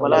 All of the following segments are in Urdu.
ولا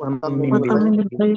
تهمل وتمم بالخير بالخير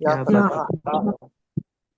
يا يا فتاح فتاح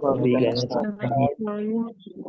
وبك نستعين نستعين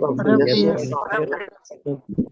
رب ربي يسر يسر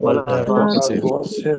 ولا ولا تعسر تعسر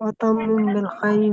وتمم بالخير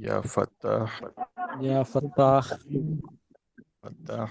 يا فتاح يا فتاح فتاح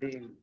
بالله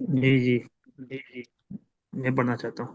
جی جی میں پڑھنا چاہتا ہوں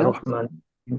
الرحمن الرحیم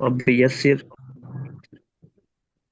رب یسر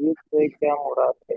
یہ سے کیا مراد ہے؟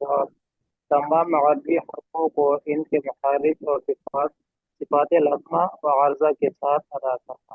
جواب: تمام عربی حرفوں کو ان کے مخارج اور صفات لازمہ و عارضہ کے ساتھ ادا کرنا۔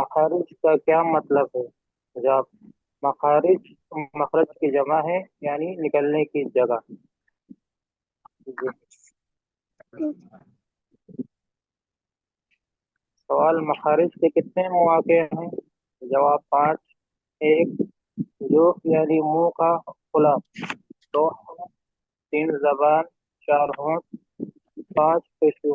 مخارج کا کیا مطلب ہے؟ جواب: مخارج مخرج کی جمع ہے، یعنی نکلنے کی جگہ۔ جی۔ سوال: مخارج کے کتنے مواقع ہیں؟ جواب: 5۔ 1 جو یعنی منہ کا کھلا، 2 3 زبان، 4 ہونٹ، 5 پیشو۔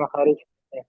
مخارج کہتے ہیں۔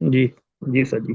جی جی سر جی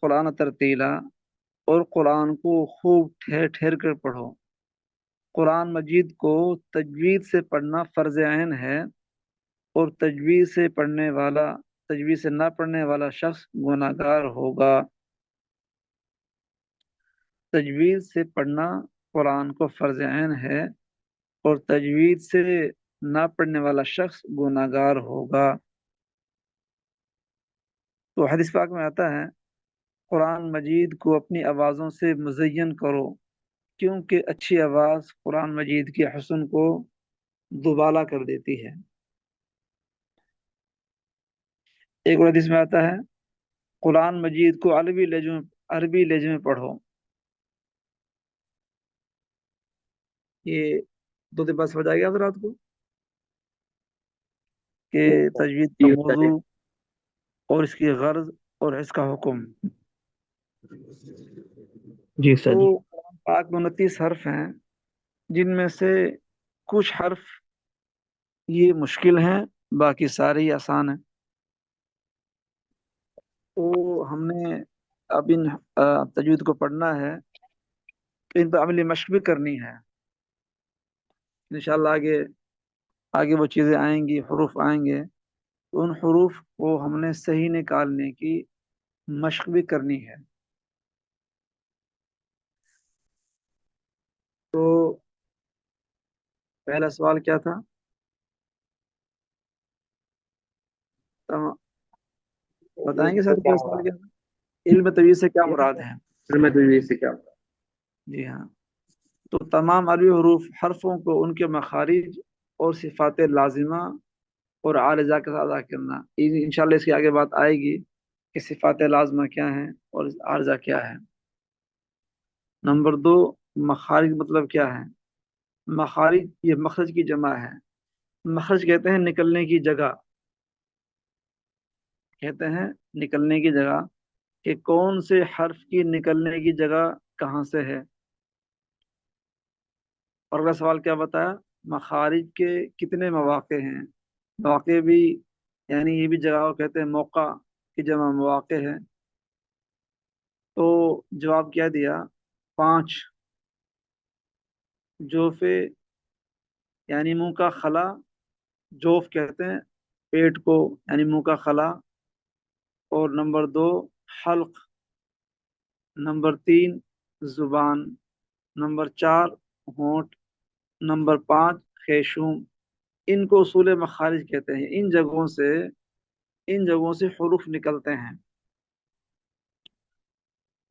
قرآن ترتیلا، اور قرآن کو خوب ٹھہر ٹھہر کر پڑھو۔ قرآن مجید کو تجوید سے پڑھنا فرض عین ہے، اور تجوید سے نہ پڑھنے والا شخص گناہگار ہوگا۔ تجوید سے پڑھنا قرآن کو فرض عین ہے، اور تجوید سے نہ پڑھنے والا شخص گناہگار ہوگا۔ تو حدیث پاک میں آتا ہے قرآن مجید کو اپنی آوازوں سے مزین کرو، کیونکہ اچھی آواز قرآن مجید کے حسن کو دوبالا کر دیتی ہے۔ ایک اور حدیث میں آتا ہے قرآن مجید کو عربی لہجے میں پڑھو۔ یہ دو دن بعد سمجھ آئے گا حضرات کو کہ تجوید کا موضوع اور اس کی غرض اور اس کا حکم۔ جی سر تو جی قرآن پاک میں 29 حرف ہیں، جن میں سے کچھ حرف یہ مشکل ہیں، باقی سارے ہی آسان ہیں۔ تو ہم نے اب ان تجوید کو پڑھنا ہے، تو ان پر عملی مشق بھی کرنی ہے۔ انشاءاللہ آگے وہ چیزیں آئیں گی، حروف آئیں گے، تو ان حروف کو ہم نے صحیح نکالنے کی مشق بھی کرنی ہے۔ تو پہلا سوال کیا تھا؟ بتائیں گے سر، پہلا سوال کیا تھا؟ علم تجوید سے کیا مراد ہے؟ جی ہاں، تو تمام عربی حرفوں کو ان کے مخارج اور صفات لازمہ اور عارضہ کے ساتھ ادا کرنا۔ انشاءاللہ اس کی آگے بات آئے گی کہ صفات لازمہ کیا ہیں اور عارضہ کیا ہے۔ نمبر 2، مخارج مطلب کیا ہے؟ مخارج یہ مخرج کی جمع ہے۔ مخرج کہتے ہیں نکلنے کی جگہ، کہتے ہیں نکلنے کی جگہ، کہ کون سے حرف کی نکلنے کی جگہ کہاں سے ہے۔ اور اگلا سوال کیا بتایا؟ مخارج کے کتنے مواقع ہیں؟ مواقع بھی یعنی یہ بھی جگہ کو کہتے ہیں، موقع کی جمع مواقع ہے۔ تو جواب کیا دیا؟ 5۔ جوفے یعنی منہ کا خلا، جوف کہتے ہیں پیٹ کو یعنی منہ کا خلا۔ اور نمبر 2 حلق، نمبر 3 زبان، نمبر 4 ہونٹ، نمبر 5 خیشوم۔ ان کو اصول مخارج کہتے ہیں۔ ان جگہوں سے حروف نکلتے ہیں۔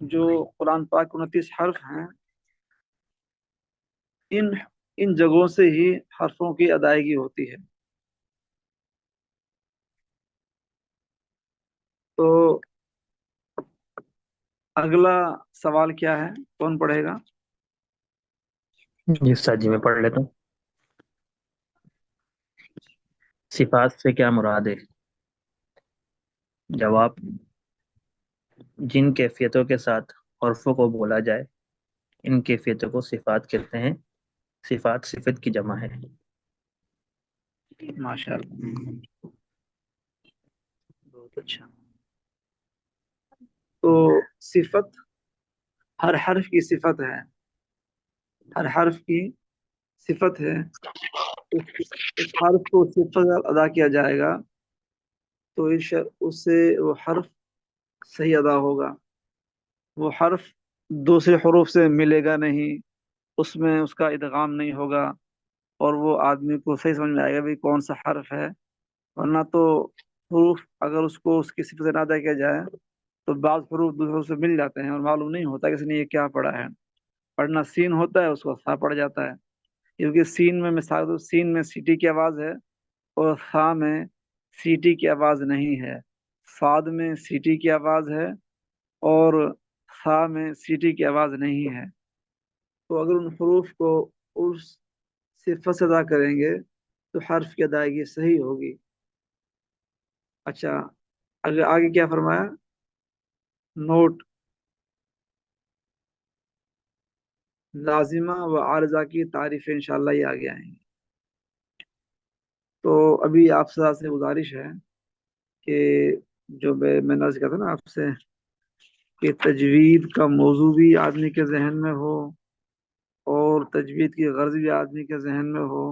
جو قرآن پاک 29 حرف ہیں، ان جگہوں سے ہی حرفوں کی ادائیگی ہوتی ہے۔ تو اگلا سوال کیا ہے؟ کون پڑھے گا؟ جی سر جی میں پڑھ لیتا ہوں۔ صفات سے کیا مراد ہے؟ جواب، جن کیفیتوں کے ساتھ حرفوں کو بولا جائے ان کیفیتوں کو صفات کہتے ہیں۔ صفات صفت کی جمع ہے۔ ماشاء اللہ، بہت اچھا۔ تو صفت ہر حرف کی صفت ہے، ہر حرف کی صفت ہے۔ اس حرف کو صفت ادا کیا جائے گا تو اس سے وہ حرف صحیح ادا ہوگا۔ وہ حرف دوسرے حروف سے ملے گا نہیں، اس میں اس کا ادغام نہیں ہوگا، اور وہ آدمی کو صحیح سمجھ میں آئے گا بھی کون سا حرف ہے۔ ورنہ تو حروف اگر اس کو اس کی صفت سے نہ ادا کیا جائے تو بعض حروف دوسرے حروف سے مل جاتے ہیں اور معلوم نہیں ہوتا کہ اس نے یہ کیا پڑھا ہے۔ پڑھنا سین ہوتا ہے، اس کو سا پڑ جاتا ہے، کیونکہ سین میں مثال دو، سین میں سیٹی کی آواز ہے اور سا میں سیٹی کی آواز نہیں ہے۔ صاد میں سیٹی کی آواز ہے اور سا میں سیٹی کی آواز نہیں ہے۔ تو اگر ان حروف کو اس صفت سے ادا کریں گے تو حرف کی ادائیگی صحیح ہوگی۔ اچھا، اگر آگے کیا فرمایا؟ نوٹ، لازمہ و عارضہ کی تعریفیں انشاءاللہ یہ آگے آئیں گی۔ تو ابھی آپ سے گزارش ہے کہ جو میں نے عرض کیا تھا نا آپ سے کہ تجوید کا موضوع بھی آدمی کے ذہن میں ہو اور تجوید کی غرض بھی آدمی کے ذہن میں ہو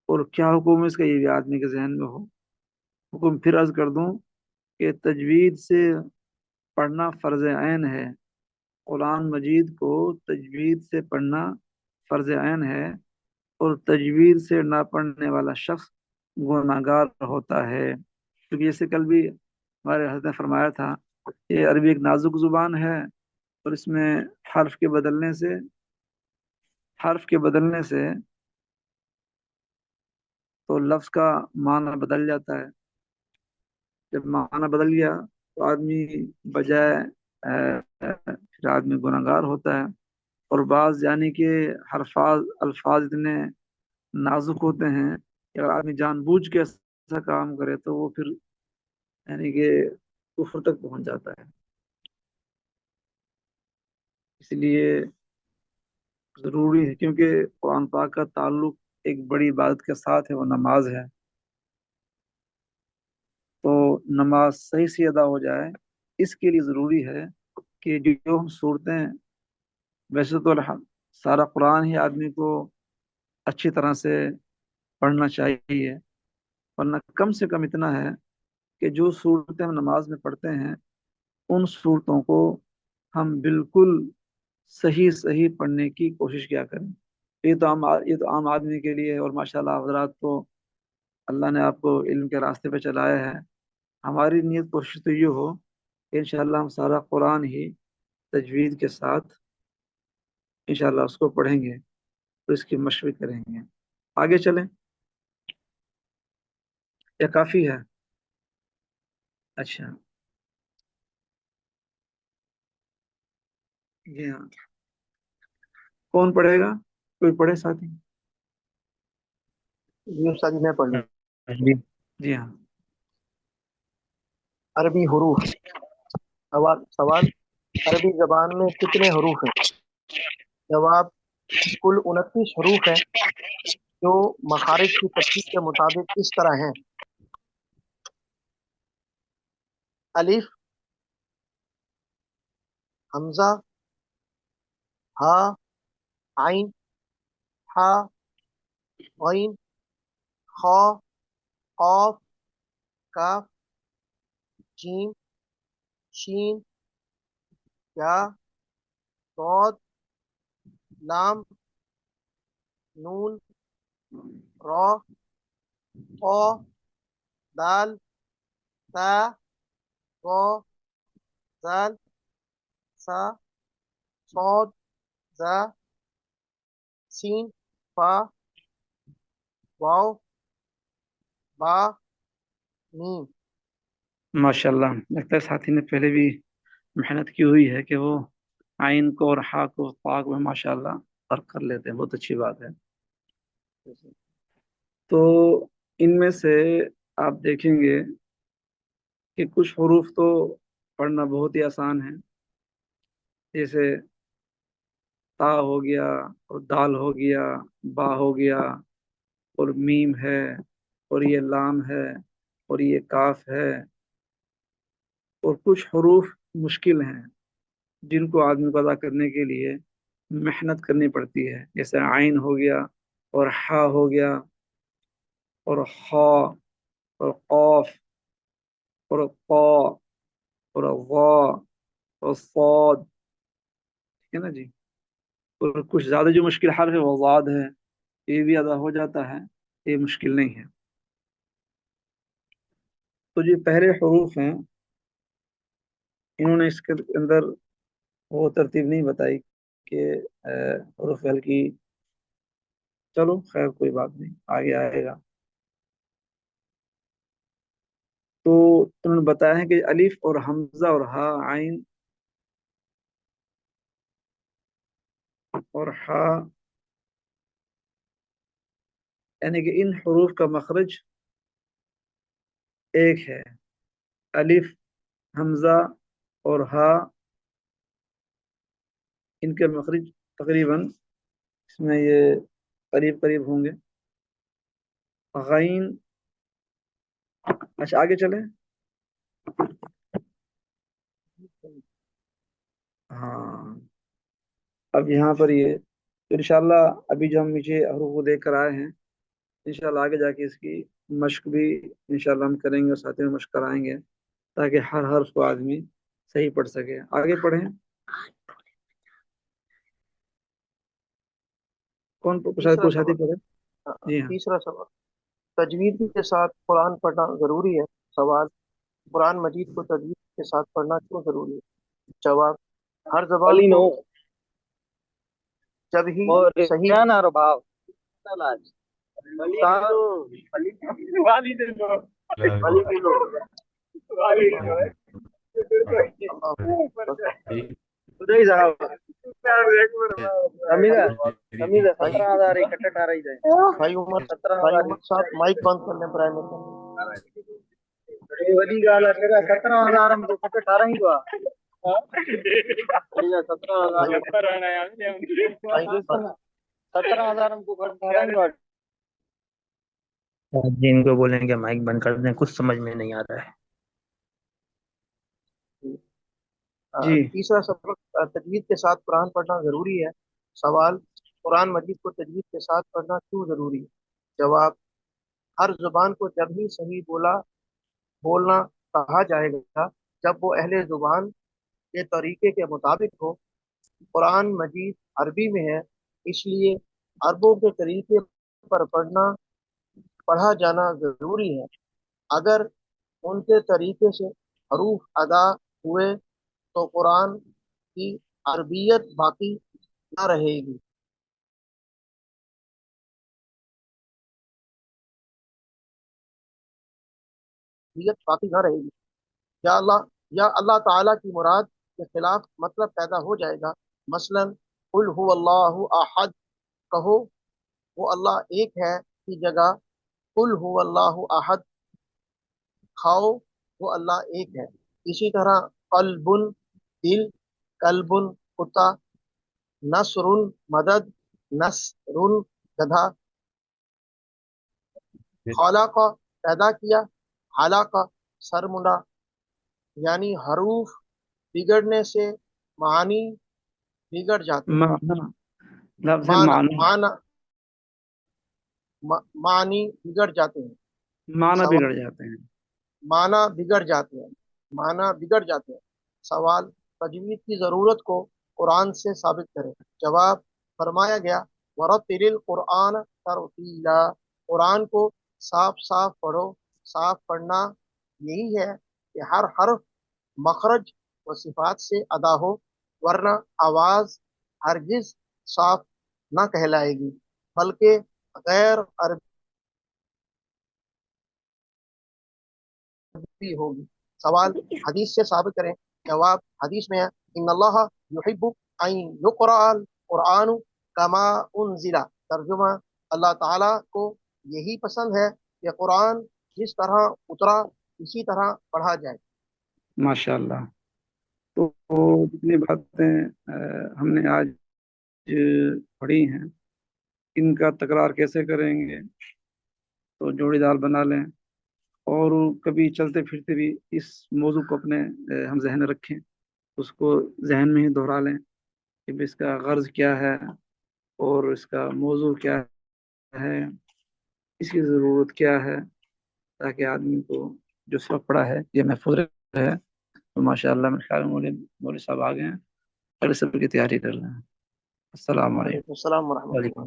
اور کیا حکم ہے اس کا یہ بھی آدمی کے ذہن میں ہو۔ حکم پھر عرض کر دوں کہ تجوید سے پڑھنا فرض عین ہے، قرآن مجید کو تجوید سے پڑھنا فرض عین ہے، اور تجوید سے نہ پڑھنے والا شخص گناہگار ہوتا ہے، کیونکہ جیسے کل بھی ہمارے حضرت نے فرمایا تھا کہ عربی ایک نازک زبان ہے اور اس میں حرف کے بدلنے سے تو لفظ کا معنی بدل جاتا ہے۔ جب معنی بدل گیا تو آدمی بجائے پھر آدمی گناہگار ہوتا ہے، اور بعض یعنی کہ الفاظ اتنے نازک ہوتے ہیں کہ اگر آدمی جان بوجھ کے ایسا کام کرے تو وہ پھر یعنی کہ کفر تک پہنچ جاتا ہے۔ اس لیے ضروری ہے، کیونکہ قرآن پاک کا تعلق ایک بڑی عبادت کے ساتھ ہے، وہ نماز ہے، تو نماز صحیح سے ادا ہو جائے اس کے لیے ضروری ہے کہ جو ہم صورتیں، ویسے تو سارا قرآن ہی آدمی کو اچھی طرح سے پڑھنا چاہیے، ورنہ کم سے کم اتنا ہے کہ جو صورتیں ہم نماز میں پڑھتے ہیں ان صورتوں کو ہم بالکل صحیح صحیح پڑھنے کی کوشش کیا کریں۔ یہ تو عام آدمی کے لیے، اور ماشاءاللہ حضرات کو اللہ نے آپ کو علم کے راستے پہ چلایا ہے۔ ہماری نیت کوشش تو یہ ہو کہ انشاءاللہ ہم سارا قرآن ہی تجوید کے ساتھ انشاءاللہ اس کو پڑھیں گے، تو اس کی مشق کریں گے۔ آگے چلیں یا کافی ہے؟ اچھا جی ہاں، کون پڑھے گا؟ کوئی پڑھے ساتھی؟ یہ استاد جی میں پڑھ لوں۔ جی جی ہاں۔ عربی حروف۔ سوال: عربی زبان میں کتنے حروف ہیں؟ جواب: کل 29 حروف ہیں، جو مخارج کی ترتیب کے مطابق اس طرح ہیں: الف، حمزہ، ہا، عین، ہا، غین، خا، قاف، کاف، جیم، شین، یا، صاد، لام، نون، را، قا، دال، تا، ظا، زال، سا، صاد، زا، سین، فا، واو، با، میم۔ ماشاءاللہ، لگتا ہے ساتھی نے پہلے بھی محنت کی ہوئی ہے کہ وہ عین کو اور ہا کو پاک میں ماشاءاللہ فرق کر لیتے ہیں، بہت اچھی بات ہے۔ تو ان میں سے آپ دیکھیں گے کہ کچھ حروف تو پڑھنا بہت ہی آسان ہے، جیسے تا ہو گیا، اور دال ہو گیا، با ہو گیا، اور میم ہے، اور یہ لام ہے، اور یہ کاف ہے۔ اور کچھ حروف مشکل ہیں جن کو آدمی کو ادا کرنے کے لیے محنت کرنی پڑتی ہے، جیسے عین ہو گیا، اور ہا ہو گیا، اور خا، اور قاف، اور قا، اور غا، اور صاد، ٹھیک ہے نا جی؟ اور کچھ زیادہ جو مشکل حرف ہے وہ ضاد ہے، یہ بھی ادا ہو جاتا ہے، یہ مشکل نہیں ہے۔ تو جو پہلے حروف ہیں انہوں نے اس کے اندر وہ ترتیب نہیں بتائی کہ حروف حل کی، چلو خیر کوئی بات نہیں، آگے آئے گا۔ تو انہوں نے بتایا ہے کہ الف اور حمزہ اور ہا، عین اور ہا، یعنی کہ ان حروف کا مخرج ایک ہے۔ الف، حمزہ اور ہا، ان کے مخرج تقریباً اس میں یہ قریب قریب ہوں گے۔ غین، اچھا آگے چلیں۔ ہاں اب یہاں پر یہ تو انشاءاللہ ابھی جو ہم نیچے حروف کو دیکھ کر آئے ہیں، انشاءاللہ آگے جا کے اس کی مشق بھی انشاءاللہ ہم کریں گے اور ساتھ میں مشق کرائیں گے تاکہ ہر حرف کو آدمی صحیح پڑھ سکے. آگے پڑھیں. کون تیسرا پوچھاتی سوال. پڑھے؟ جی ہاں. تیسرا سوال، تجوید کے ساتھ قرآن پڑھنا ضروری ہے؟ سوال، قرآن مجید کو تجوید کے ساتھ پڑھنا کیوں ضروری ہے؟ جواب، ہر زبان کو جب ہی صحیح بھائی عمر صاحب مائک بند کر لیں برائے جی ان کو بولیں کہ مائک بند کر دیں، کچھ سمجھ میں نہیں آ رہا ہے. جی تیسرا سبق، تجوید کے ساتھ قرآن پڑھنا ضروری ہے. سوال، قرآن مجید کو تجوید کے ساتھ پڑھنا کیوں ضروری ہے؟ جواب، ہر زبان کو جب ہی صحیح بولنا کہا جائے گا جب وہ اہل زبان کے طریقے کے مطابق ہو. قرآن مجید عربی میں ہے، اس لیے عربوں کے طریقے پر پڑھا جانا ضروری ہے. اگر ان کے طریقے سے حروف ادا ہوئے تو قرآن کی عربیت باقی نہ رہے گی. یا اللہ تعالیٰ کی مراد کے خلاف مطلب پیدا ہو جائے گا. مثلا قل هو اللہ احد، کہو وہ اللہ ایک ہے کی جگہ قل هو اللہ احد کھاؤ وہ اللہ ایک ہے. اسی طرح قلب دل، قلب کتا، نصر مدد، نصر گدھا، خلق پیدا کیا، حلق سر منڈا. یعنی حروف بگڑنے سے معانی بگڑ جاتے ہیں. لفظ معنی بگڑ جاتے ہیں. معنی بگڑ جاتے ہیں. معنی بگڑ جاتے ہیں. سوال، تجوید کی ضرورت کو قرآن سے ثابت کریں. جواب، فرمایا گیا وَرَتِّلِ الْقُرْآنَ تَرْتِیلًا، قرآن کو صاف صاف پڑھو. صاف پڑھنا یہی ہے کہ ہر حرف مخرج و صفات سے ادا ہو، ورنہ آواز ہرگز صاف نہ کہلائے گی بلکہ غیر عربی ہوگی. سوال، حدیث سے ثابت کریں. جواب، حدیث میں ہے ان اللہ یحب ان یقرأ القرآن کما انزل. ترجمہ، اللہ تعالیٰ کو یہی پسند ہے کہ قرآن جس طرح اترا اسی طرح پڑھا جائے. ماشاءاللہ. تو جتنی باتیں ہم نے آج پڑھی ہیں ان کا تکرار کیسے کریں گے، تو جوڑی دال بنا لیں اور کبھی چلتے پھرتے بھی اس موضوع کو اپنے ہم ذہن میں رکھیں، اس کو ذہن میں ہی دہرا لیں کہ اس کا غرض کیا ہے اور اس کا موضوع کیا ہے، اس کی ضرورت کیا ہے، تاکہ آدمی کو جو سبق پڑھا ہے یہ محفوظ رہے. تو ماشاء اللہ میرے خیال میں مولوی صاحب آ گئے ہیں، اگلے سبق کی تیاری کر لیں. السلام علیکم. وعلیکم السلام ورحمۃ اللہ. وعلیکم